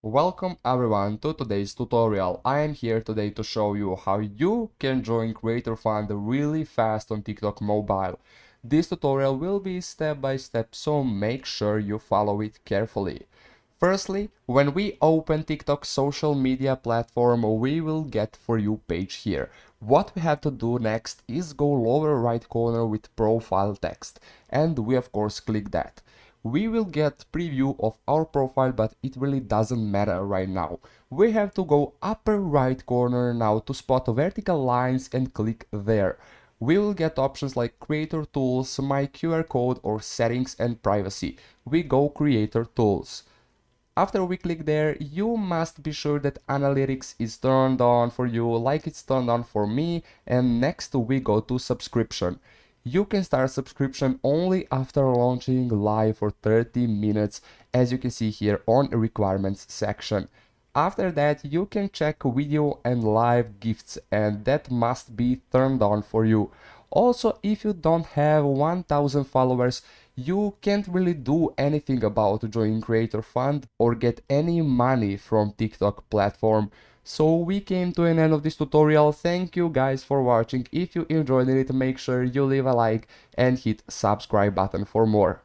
Welcome everyone to today's tutorial. I am here today to show you how you can join Creator Fund really fast on TikTok mobile. This tutorial will be step by step, so make sure you follow it carefully. Firstly, when we open TikTok social media platform, we will get For You page here. What we have to do next is go lower right corner with profile text, and we of course click that. We will get preview of our profile, but it really doesn't matter right now. We have to go upper right corner now to spot vertical lines and click there. We will get options like Creator Tools, My QR Code, or Settings and Privacy. We go Creator Tools. After we click there, you must be sure that analytics is turned on for you like it's turned on for me, and next we go to subscription. You can start subscription only after launching live for 30 minutes, as you can see here on requirements section. After that, you can check video and live gifts, and that must be turned on for you. Also, if you don't have 1000 followers, you can't really do anything about joining Creator Fund or get any money from TikTok platform. So we came to an end of this tutorial. Thank you guys for watching. If you enjoyed it, make sure you leave a like and hit subscribe button for more.